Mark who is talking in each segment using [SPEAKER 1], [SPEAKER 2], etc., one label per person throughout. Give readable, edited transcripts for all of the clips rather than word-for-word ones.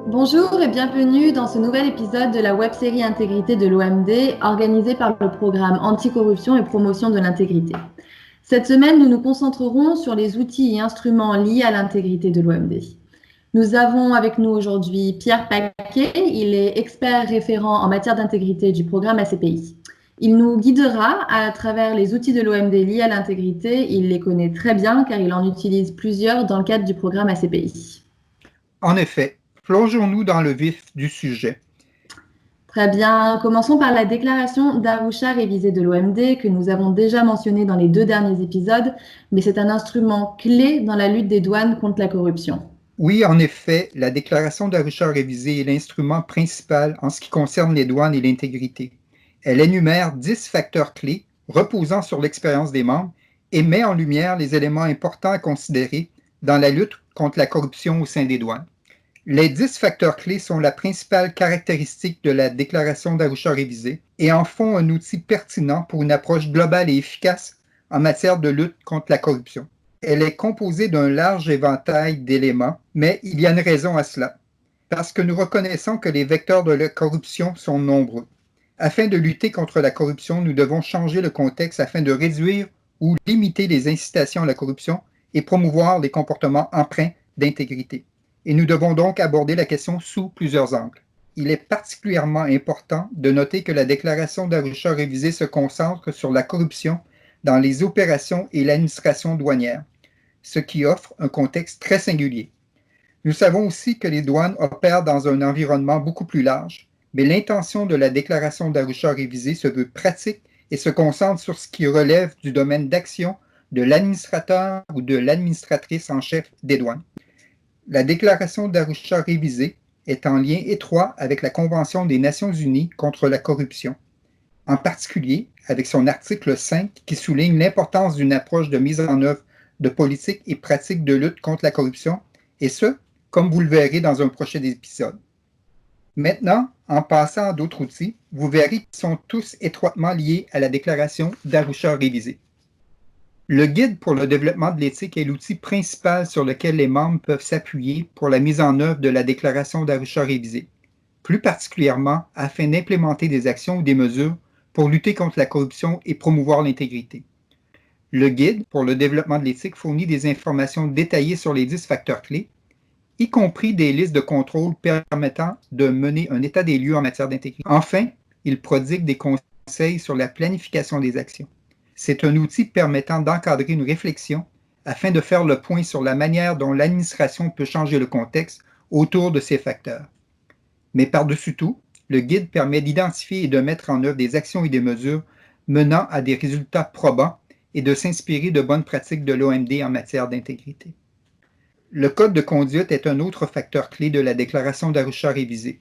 [SPEAKER 1] Bonjour et bienvenue dans ce nouvel épisode de la web-série Intégrité de l'OMD organisée par le programme Anticorruption et Promotion de l'Intégrité. Cette semaine, nous nous concentrerons sur les outils et instruments liés à l'intégrité de l'OMD. Nous avons avec nous aujourd'hui Pierre Paquet, il est expert référent en matière d'intégrité du programme ACPI. Il nous guidera à travers les outils de l'OMD liés à l'intégrité. Il les connaît très bien car il en utilise plusieurs dans le cadre du programme ACPI.
[SPEAKER 2] En effet, plongeons-nous dans le vif du sujet.
[SPEAKER 1] Très bien. Commençons par la déclaration d'Arusha révisée de l'OMD que nous avons déjà mentionnée dans les 2 derniers épisodes, mais c'est un instrument clé dans la lutte des douanes contre la corruption.
[SPEAKER 2] Oui, en effet, la déclaration d'Arusha révisée est l'instrument principal en ce qui concerne les douanes et l'intégrité. Elle énumère 10 facteurs clés reposant sur l'expérience des membres et met en lumière les éléments importants à considérer dans la lutte contre la corruption au sein des douanes. Les 10 facteurs clés sont la principale caractéristique de la déclaration d'Arusha révisée et en font un outil pertinent pour une approche globale et efficace en matière de lutte contre la corruption. Elle est composée d'un large éventail d'éléments, mais il y a une raison à cela, parce que nous reconnaissons que les vecteurs de la corruption sont nombreux. Afin de lutter contre la corruption, nous devons changer le contexte afin de réduire ou limiter les incitations à la corruption et promouvoir les comportements empreints d'intégrité. Et nous devons donc aborder la question sous plusieurs angles. Il est particulièrement important de noter que la déclaration d'Arusha révisée se concentre sur la corruption dans les opérations et l'administration douanière, ce qui offre un contexte très singulier. Nous savons aussi que les douanes opèrent dans un environnement beaucoup plus large, mais l'intention de la déclaration d'Arusha révisée se veut pratique et se concentre sur ce qui relève du domaine d'action de l'administrateur ou de l'administratrice en chef des douanes. La déclaration d'Arusha révisée est en lien étroit avec la Convention des Nations unies contre la corruption, en particulier avec son article 5 qui souligne l'importance d'une approche de mise en œuvre de politiques et pratiques de lutte contre la corruption, et ce, comme vous le verrez dans un prochain épisode. Maintenant, en passant à d'autres outils, vous verrez qu'ils sont tous étroitement liés à la déclaration d'Arusha révisée. Le guide pour le développement de l'éthique est l'outil principal sur lequel les membres peuvent s'appuyer pour la mise en œuvre de la déclaration d'Arusha révisée, plus particulièrement afin d'implémenter des actions ou des mesures pour lutter contre la corruption et promouvoir l'intégrité. Le guide pour le développement de l'éthique fournit des informations détaillées sur les 10 facteurs clés, y compris des listes de contrôle permettant de mener un état des lieux en matière d'intégrité. Enfin, il prodigue des conseils sur la planification des actions. C'est un outil permettant d'encadrer une réflexion afin de faire le point sur la manière dont l'administration peut changer le contexte autour de ces facteurs. Mais par-dessus tout, le guide permet d'identifier et de mettre en œuvre des actions et des mesures menant à des résultats probants et de s'inspirer de bonnes pratiques de l'OMD en matière d'intégrité. Le code de conduite est un autre facteur clé de la déclaration d'Arusha révisée.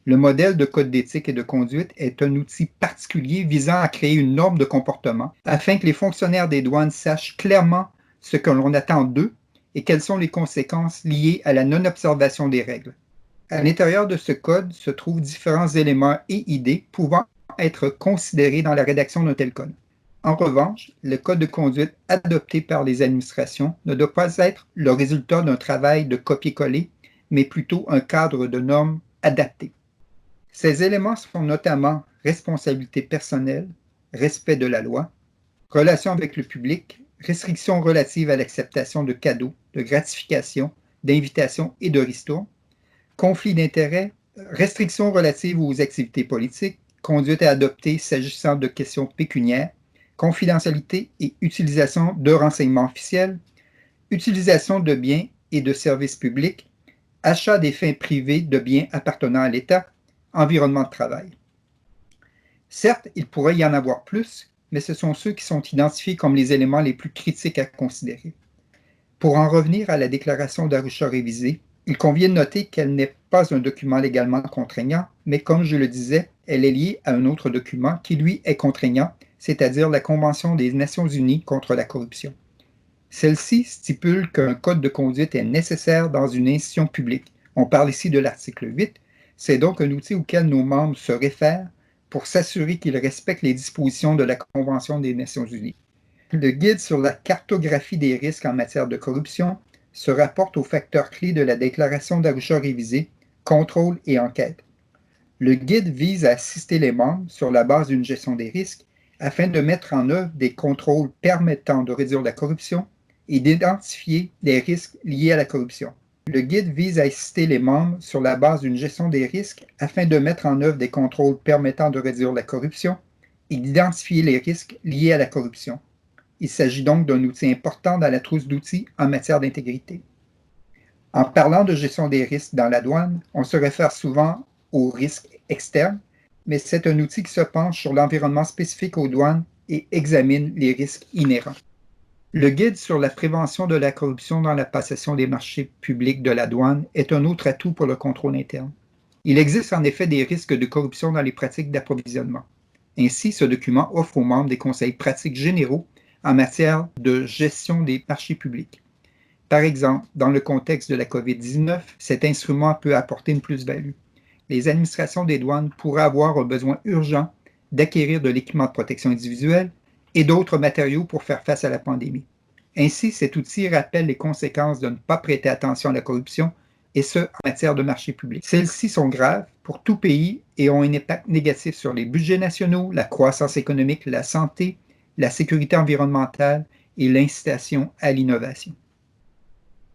[SPEAKER 2] Le modèle de code d'éthique et de conduite est un outil particulier visant à créer une norme de comportement afin que les fonctionnaires des douanes sachent clairement ce que l'on attend d'eux et quelles sont les conséquences liées à la non-observation des règles. À l'intérieur de ce code se trouvent différents éléments et idées pouvant être considérés dans la rédaction d'un tel code. En revanche, le code de conduite adopté par les administrations ne doit pas être le résultat d'un travail de copier-coller, mais plutôt un cadre de normes adapté. Ces éléments sont notamment responsabilité personnelle, respect de la loi, relations avec le public, restrictions relatives à l'acceptation de cadeaux, de gratifications, d'invitations et de ristournes, conflits d'intérêts, restrictions relatives aux activités politiques, conduite à adopter s'agissant de questions pécuniaires, confidentialité et utilisation de renseignements officiels, utilisation de biens et de services publics, achat des fins privées de biens appartenant à l'État, environnement de travail. Certes, il pourrait y en avoir plus, mais ce sont ceux qui sont identifiés comme les éléments les plus critiques à considérer. Pour en revenir à la déclaration d'Arusha révisée, il convient de noter qu'elle n'est pas un document légalement contraignant, mais comme je le disais, elle est liée à un autre document qui, lui, est contraignant, c'est-à-dire la Convention des Nations unies contre la corruption. Celle-ci stipule qu'un code de conduite est nécessaire dans une institution publique. On parle ici de l'article 8. C'est donc un outil auquel nos membres se réfèrent pour s'assurer qu'ils respectent les dispositions de la Convention des Nations unies. Le guide sur la cartographie des risques en matière de corruption se rapporte aux facteurs clés de la déclaration d'Arusha révisée contrôle et enquête. Le guide vise à assister les membres sur la base d'une gestion des risques afin de mettre en œuvre des contrôles permettant de réduire la corruption et d'identifier les risques liés à la corruption. Le guide vise à assister les membres sur la base d'une gestion des risques afin de mettre en œuvre des contrôles permettant de réduire la corruption et d'identifier les risques liés à la corruption. Il s'agit donc d'un outil important dans la trousse d'outils en matière d'intégrité. En parlant de gestion des risques dans la douane, on se réfère souvent aux risques externes, mais c'est un outil qui se penche sur l'environnement spécifique aux douanes et examine les risques inhérents. Le guide sur la prévention de la corruption dans la passation des marchés publics de la douane est un autre atout pour le contrôle interne. Il existe en effet des risques de corruption dans les pratiques d'approvisionnement. Ainsi, ce document offre aux membres des conseils pratiques généraux en matière de gestion des marchés publics. Par exemple, dans le contexte de la COVID-19, cet instrument peut apporter une plus-value. Les administrations des douanes pourraient avoir un besoin urgent d'acquérir de l'équipement de protection individuelle et d'autres matériaux pour faire face à la pandémie. Ainsi, cet outil rappelle les conséquences de ne pas prêter attention à la corruption, et ce, en matière de marché public. Celles-ci sont graves pour tout pays et ont un impact négatif sur les budgets nationaux, la croissance économique, la santé, la sécurité environnementale et l'incitation à l'innovation.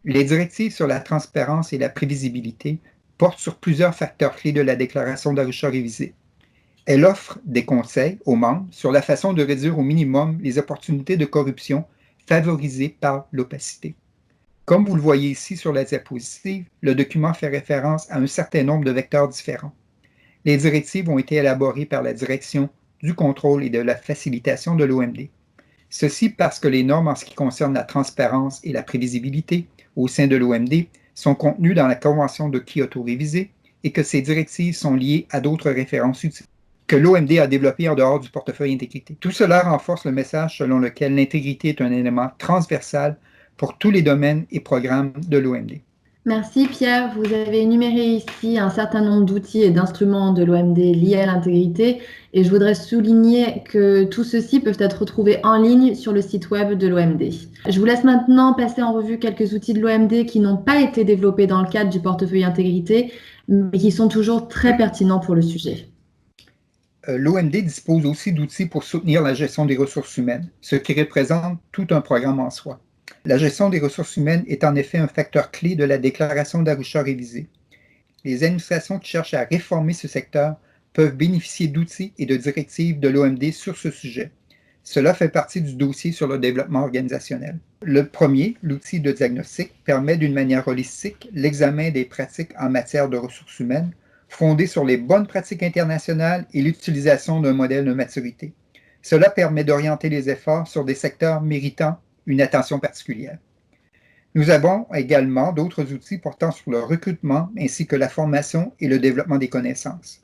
[SPEAKER 2] Les directives sur la transparence et la prévisibilité portent sur plusieurs facteurs clés de la déclaration d'Arusha révisée. Elle offre des conseils aux membres sur la façon de réduire au minimum les opportunités de corruption favorisées par l'opacité. Comme vous le voyez ici sur la diapositive, le document fait référence à un certain nombre de vecteurs différents. Les directives ont été élaborées par la Direction du contrôle et de la facilitation de l'OMD. Ceci parce que les normes en ce qui concerne la transparence et la prévisibilité au sein de l'OMD sont contenues dans la Convention de Kyoto révisée et que ces directives sont liées à d'autres références utiles que l'OMD a développées en dehors du portefeuille intégrité. Tout cela renforce le message selon lequel l'intégrité est un élément transversal pour tous les domaines et programmes de l'OMD.
[SPEAKER 1] Merci Pierre. Vous avez énuméré ici un certain nombre d'outils et d'instruments de l'OMD liés à l'intégrité et je voudrais souligner que tous ceux-ci peuvent être retrouvés en ligne sur le site web de l'OMD. Je vous laisse maintenant passer en revue quelques outils de l'OMD qui n'ont pas été développés dans le cadre du portefeuille intégrité mais qui sont toujours très pertinents pour le sujet.
[SPEAKER 2] L'OMD dispose aussi d'outils pour soutenir la gestion des ressources humaines, ce qui représente tout un programme en soi. La gestion des ressources humaines est en effet un facteur clé de la déclaration d'Arusha révisée. Les administrations qui cherchent à réformer ce secteur peuvent bénéficier d'outils et de directives de l'OMD sur ce sujet. Cela fait partie du dossier sur le développement organisationnel. Le premier, l'outil de diagnostic, permet d'une manière holistique l'examen des pratiques en matière de ressources humaines fondé sur les bonnes pratiques internationales et l'utilisation d'un modèle de maturité. Cela permet d'orienter les efforts sur des secteurs méritant une attention particulière. Nous avons également d'autres outils portant sur le recrutement ainsi que la formation et le développement des connaissances.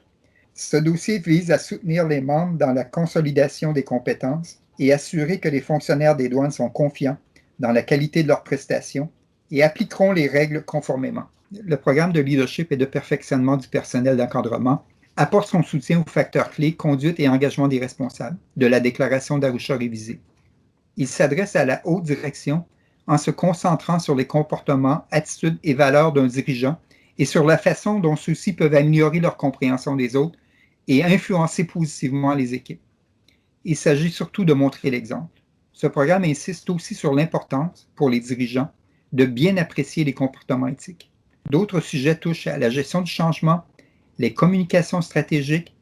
[SPEAKER 2] Ce dossier vise à soutenir les membres dans la consolidation des compétences et assurer que les fonctionnaires des douanes sont confiants dans la qualité de leurs prestations et appliqueront les règles conformément. Le programme de leadership et de perfectionnement du personnel d'encadrement apporte son soutien aux facteurs clés conduite et engagement des responsables de la déclaration d'Arusha révisée. Il s'adresse à la haute direction en se concentrant sur les comportements, attitudes et valeurs d'un dirigeant et sur la façon dont ceux-ci peuvent améliorer leur compréhension des autres et influencer positivement les équipes. Il s'agit surtout de montrer l'exemple. Ce programme insiste aussi sur l'importance, pour les dirigeants, de bien apprécier les comportements éthiques. D'autres sujets touchent à la gestion du changement, les communications stratégiques,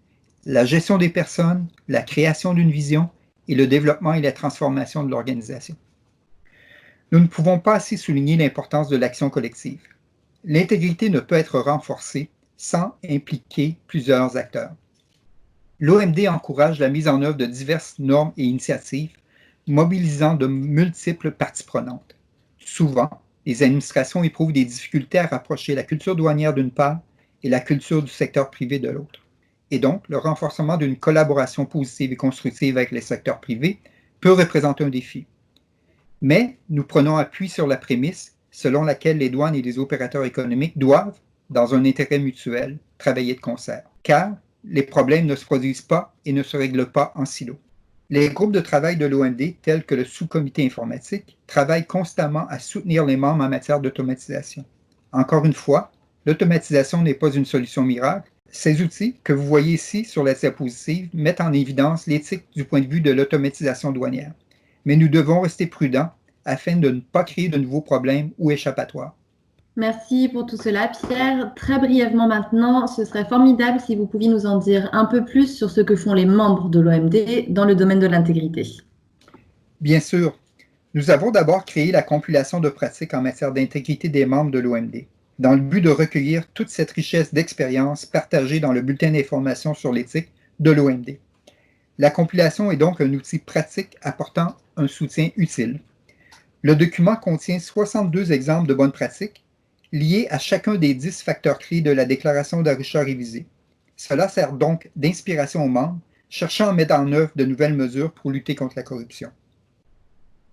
[SPEAKER 2] la gestion des personnes, la création d'une vision et le développement et la transformation de l'organisation. Nous ne pouvons pas assez souligner l'importance de l'action collective. L'intégrité ne peut être renforcée sans impliquer plusieurs acteurs. L'OMD encourage la mise en œuvre de diverses normes et initiatives, mobilisant de multiples parties prenantes. Souvent, les administrations éprouvent des difficultés à rapprocher la culture douanière d'une part et la culture du secteur privé de l'autre. Et donc, le renforcement d'une collaboration positive et constructive avec les secteurs privés peut représenter un défi. Mais nous prenons appui sur la prémisse selon laquelle les douanes et les opérateurs économiques doivent, dans un intérêt mutuel, travailler de concert. Car les problèmes ne se produisent pas et ne se règlent pas en silo. Les groupes de travail de l'OMD, tels que le sous-comité informatique, travaillent constamment à soutenir les membres en matière d'automatisation. Encore une fois, l'automatisation n'est pas une solution miracle. Ces outils que vous voyez ici sur la diapositive mettent en évidence l'éthique du point de vue de l'automatisation douanière. Mais nous devons rester prudents afin de ne pas créer de nouveaux problèmes ou échappatoires.
[SPEAKER 1] Merci pour tout cela, Pierre. Très brièvement maintenant, ce serait formidable si vous pouviez nous en dire un peu plus sur ce que font les membres de l'OMD dans le domaine de l'intégrité.
[SPEAKER 2] Bien sûr, nous avons d'abord créé la compilation de pratiques en matière d'intégrité des membres de l'OMD, dans le but de recueillir toute cette richesse d'expériences partagée dans le bulletin d'information sur l'éthique de l'OMD. La compilation est donc un outil pratique apportant un soutien utile. Le document contient 62 exemples de bonnes pratiques liés à chacun des 10 facteurs clés de la déclaration d'Arusha révisée. Cela sert donc d'inspiration aux membres cherchant à mettre en œuvre de nouvelles mesures pour lutter contre la corruption.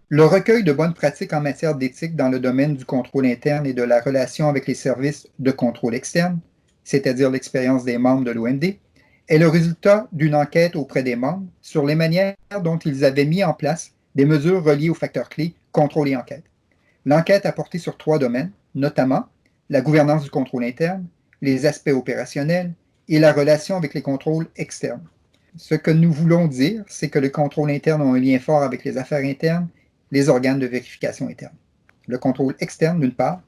[SPEAKER 2] Le recueil de bonnes pratiques en matière d'éthique dans le domaine du contrôle interne et de la relation avec les services de contrôle externe, c'est-à-dire l'expérience des membres de l'OMD, est le résultat d'une enquête auprès des membres sur les manières dont ils avaient mis en place des mesures reliées aux facteurs clés contrôle et enquête. L'enquête a porté sur 3 domaines, notamment la gouvernance du contrôle interne, les aspects opérationnels et la relation avec les contrôles externes. Ce que nous voulons dire, c'est que le contrôle interne a un lien fort avec les affaires internes, les organes de vérification interne. Le contrôle externe, d'une part,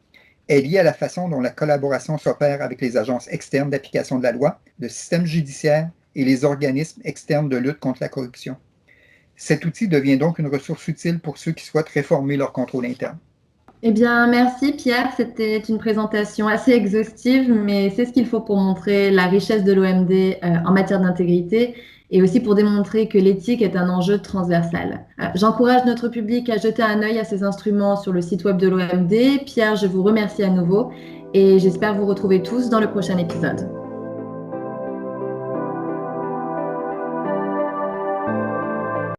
[SPEAKER 2] est lié à la façon dont la collaboration s'opère avec les agences externes d'application de la loi, le système judiciaire et les organismes externes de lutte contre la corruption. Cet outil devient donc une ressource utile pour ceux qui souhaitent réformer leur contrôle interne.
[SPEAKER 1] Eh bien, merci Pierre. C'était une présentation assez exhaustive, mais c'est ce qu'il faut pour montrer la richesse de l'OMD en matière d'intégrité et aussi pour démontrer que l'éthique est un enjeu transversal. J'encourage notre public à jeter un œil à ces instruments sur le site web de l'OMD. Pierre, je vous remercie à nouveau et j'espère vous retrouver tous dans le prochain épisode.